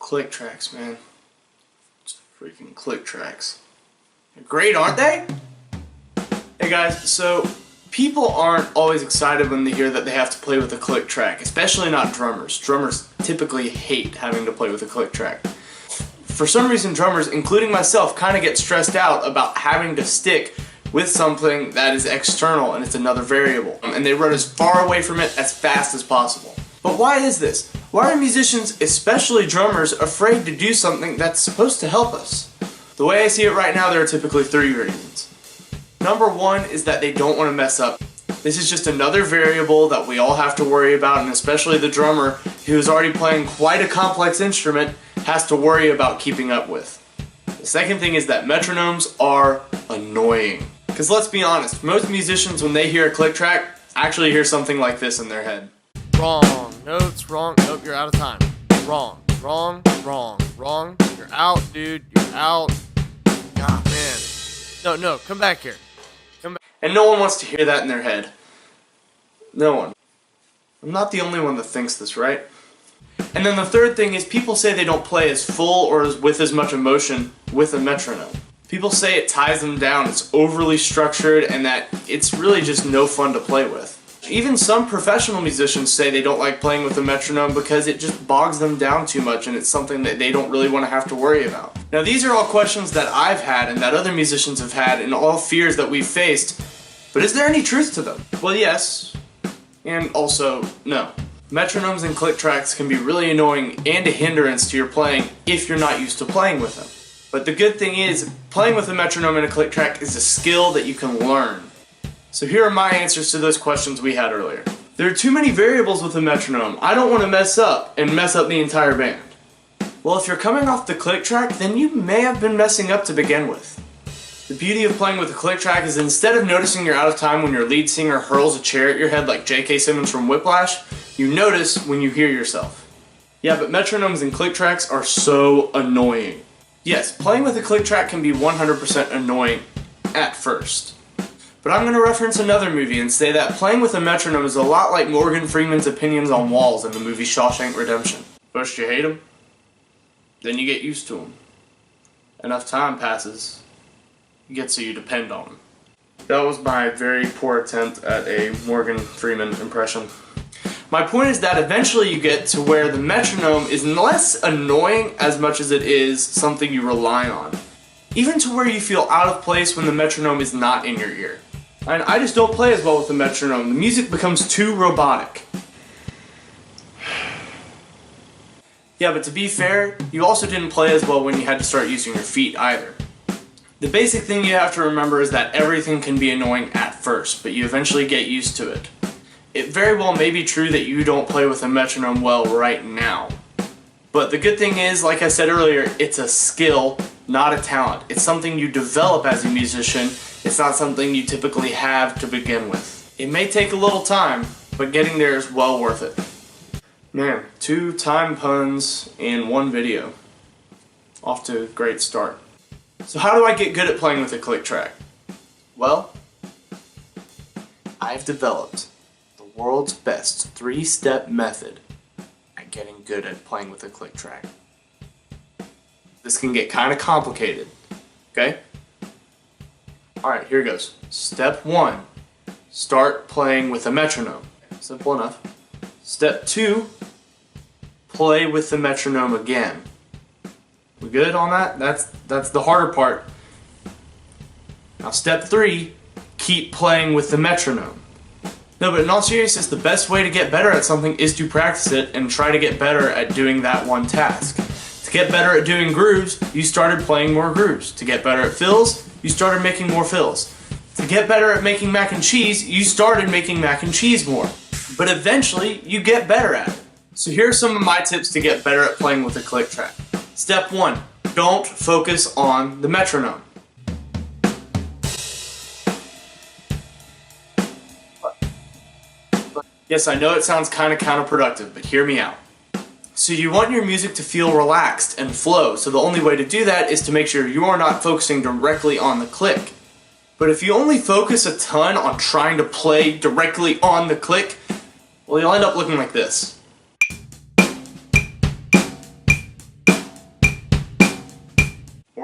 Click tracks, man. It's freaking click tracks. They're great, aren't they? Hey guys, so people aren't always excited when they hear that they have to play with a click track, especially not drummers. Drummers typically hate having to play with a click track. For some reason, drummers, including myself, kind of get stressed out about having to stick with something that is external and it's another variable. And they run as far away from it as fast as possible. But why is this? Why are musicians, especially drummers, afraid to do something that's supposed to help us? The way I see it right now, there are typically 3 reasons. Number 1 is that they don't want to mess up. This is just another variable that we all have to worry about, and especially the drummer, who is already playing quite a complex instrument, has to worry about keeping up with. The second thing is that metronomes are annoying. Because let's be honest, most musicians, when they hear a click track, actually hear something like this in their head. Wrong. Notes wrong. Nope, you're out of time. Wrong. Wrong. Wrong. Wrong. You're out, dude. You're out. God, man. No, come back here. Come back. And no one wants to hear that in their head. No one. I'm not the only one that thinks this, right? And then the third thing is people say they don't play as full or with as much emotion with a metronome. People say it ties them down, it's overly structured, and that it's really just no fun to play with. Even some professional musicians say they don't like playing with a metronome because it just bogs them down too much and it's something that they don't really want to have to worry about. Now these are all questions that I've had and that other musicians have had and all fears that we've faced, but is there any truth to them? Well, yes, and also no. Metronomes and click tracks can be really annoying and a hindrance to your playing if you're not used to playing with them. But the good thing is, playing with a metronome and a click track is a skill that you can learn. So here are my answers to those questions we had earlier. There are too many variables with a metronome. I don't want to mess up the entire band. Well, if you're coming off the click track, then you may have been messing up to begin with. The beauty of playing with a click track is instead of noticing you're out of time when your lead singer hurls a chair at your head like J.K. Simmons from Whiplash, you notice when you hear yourself. Yeah, but metronomes and click tracks are so annoying. Yes, playing with a click track can be 100% annoying at first. But I'm going to reference another movie and say that playing with a metronome is a lot like Morgan Freeman's opinions on walls in the movie Shawshank Redemption. First you hate them, then you get used to them. Enough time passes, you get so you depend on them. That was my very poor attempt at a Morgan Freeman impression. My point is that eventually you get to where the metronome is less annoying as much as it is something you rely on. Even to where you feel out of place when the metronome is not in your ear. And I just don't play as well with the metronome. The music becomes too robotic. Yeah, but to be fair, you also didn't play as well when you had to start using your feet either. The basic thing you have to remember is that everything can be annoying at first, but you eventually get used to it. It very well may be true that you don't play with a metronome well right now. But the good thing is, like I said earlier, it's a skill, not a talent. It's something you develop as a musician. It's not something you typically have to begin with. It may take a little time, but getting there is well worth it. Man, 2 time puns in 1 video. Off to a great start. So how do I get good at playing with a click track? Well, I've developed the world's best 3-step method at getting good at playing with a click track. This can get kind of complicated, okay? Alright, here goes. Step 1, start playing with a metronome. Simple enough. Step 2, play with the metronome again. We good on that? That's the harder part. Now step 3, keep playing with the metronome. No, but in all seriousness, the best way to get better at something is to practice it and try to get better at doing that one task. To get better at doing grooves, you started playing more grooves. To get better at fills, you started making more fills. To get better at making mac and cheese, you started making mac and cheese more. But eventually, you get better at it. So here are some of my tips to get better at playing with a click track. Step 1, don't focus on the metronome. Yes, I know it sounds kind of counterproductive, but hear me out. So you want your music to feel relaxed and flow, so the only way to do that is to make sure you are not focusing directly on the click. But if you only focus a ton on trying to play directly on the click, well, you'll end up looking like this.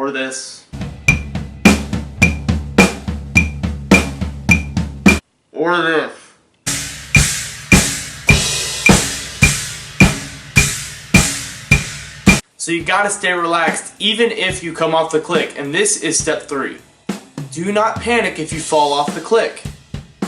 or this, or this. So you gotta stay relaxed even if you come off the click, and this is step 3. Do not panic if you fall off the click.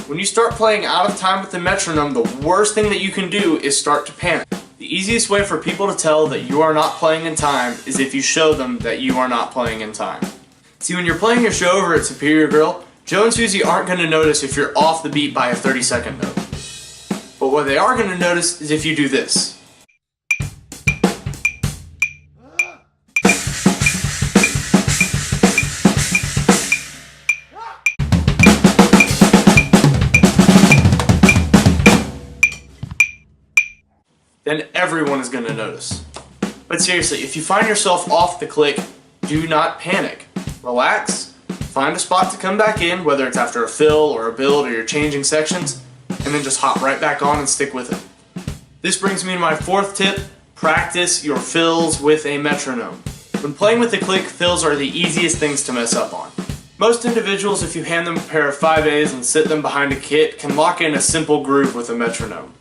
When you start playing out of time with the metronome, the worst thing that you can do is start to panic. The easiest way for people to tell that you are not playing in time is if you show them that you are not playing in time. See, when you're playing your show over at Superior Grill, Joe and Susie aren't going to notice if you're off the beat by a 30-second note. But what they are going to notice is if you do this. Then everyone is going to notice. But seriously, if you find yourself off the click, do not panic. Relax, find a spot to come back in, whether it's after a fill or a build or you're changing sections, and then just hop right back on and stick with it. This brings me to my 4th tip: practice your fills with a metronome. When playing with the click, fills are the easiest things to mess up on. Most individuals, if you hand them a pair of 5As and sit them behind a kit, can lock in a simple groove with a metronome.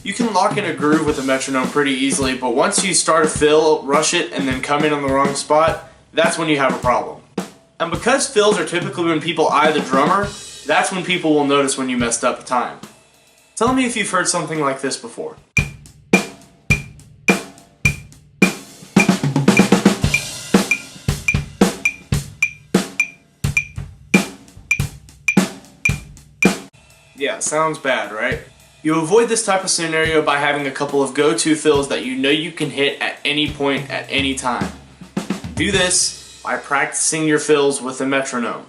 You can lock in a groove with a metronome pretty easily, but once you start a fill, rush it, and then come in on the wrong spot, that's when you have a problem. And because fills are typically when people eye the drummer, that's when people will notice when you messed up time. Tell me if you've heard something like this before. Yeah, sounds bad, right? You avoid this type of scenario by having a couple of go-to fills that you know you can hit at any point at any time. Do this by practicing your fills with a metronome.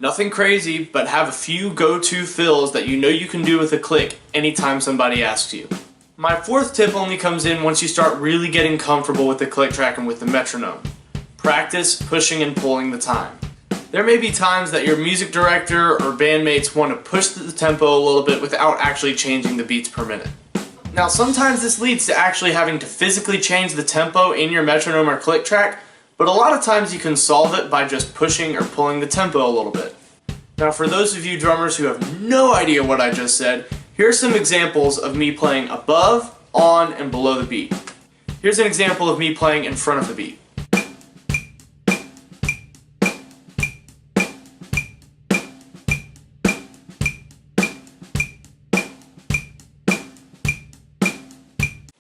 Nothing crazy, but have a few go-to fills that you know you can do with a click anytime somebody asks you. My 4th tip only comes in once you start really getting comfortable with the click track and with the metronome. Practice pushing and pulling the time. There may be times that your music director or bandmates want to push the tempo a little bit without actually changing the beats per minute. Now sometimes this leads to actually having to physically change the tempo in your metronome or click track, but a lot of times you can solve it by just pushing or pulling the tempo a little bit. Now for those of you drummers who have no idea what I just said, here's some examples of me playing above, on, and below the beat. Here's an example of me playing in front of the beat.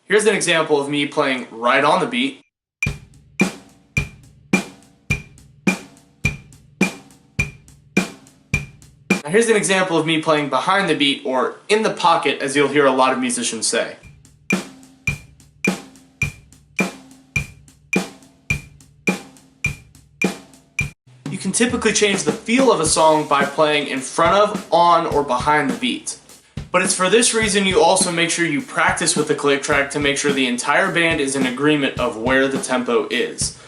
Here's an example of me playing right on the beat. Now here's an example of me playing behind the beat, or in the pocket, as you'll hear a lot of musicians say. You can typically change the feel of a song by playing in front of, on, or behind the beat. But it's for this reason you also make sure you practice with the click track to make sure the entire band is in agreement of where the tempo is.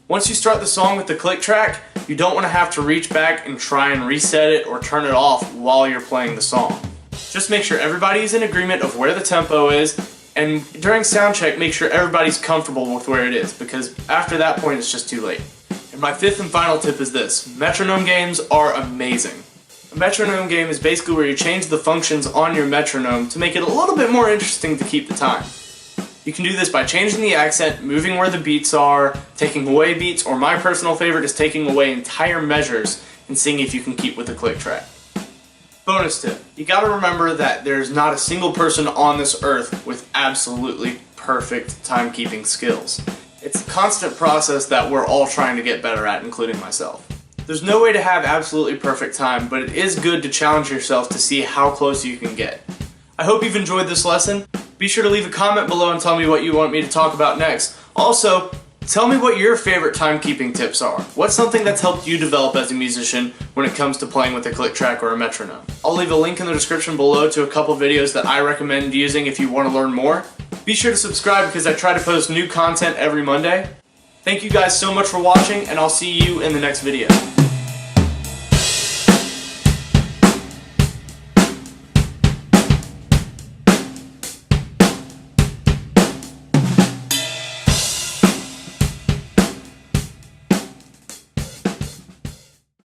Once you start the song with the click track, you don't want to have to reach back and try and reset it or turn it off while you're playing the song. Just make sure everybody's in agreement of where the tempo is, and during soundcheck make sure everybody's comfortable with where it is, because after that point it's just too late. And my 5th and final tip is this: metronome games are amazing. A metronome game is basically where you change the functions on your metronome to make it a little bit more interesting to keep the time. You can do this by changing the accent, moving where the beats are, taking away beats, or my personal favorite is taking away entire measures and seeing if you can keep with the click track. Bonus tip: you gotta remember that there's not a single person on this earth with absolutely perfect timekeeping skills. It's a constant process that we're all trying to get better at, including myself. There's no way to have absolutely perfect time, but it is good to challenge yourself to see how close you can get. I hope you've enjoyed this lesson. Be sure to leave a comment below and tell me what you want me to talk about next. Also, tell me what your favorite timekeeping tips are. What's something that's helped you develop as a musician when it comes to playing with a click track or a metronome? I'll leave a link in the description below to a couple videos that I recommend using if you want to learn more. Be sure to subscribe because I try to post new content every Monday. Thank you guys so much for watching, and I'll see you in the next video.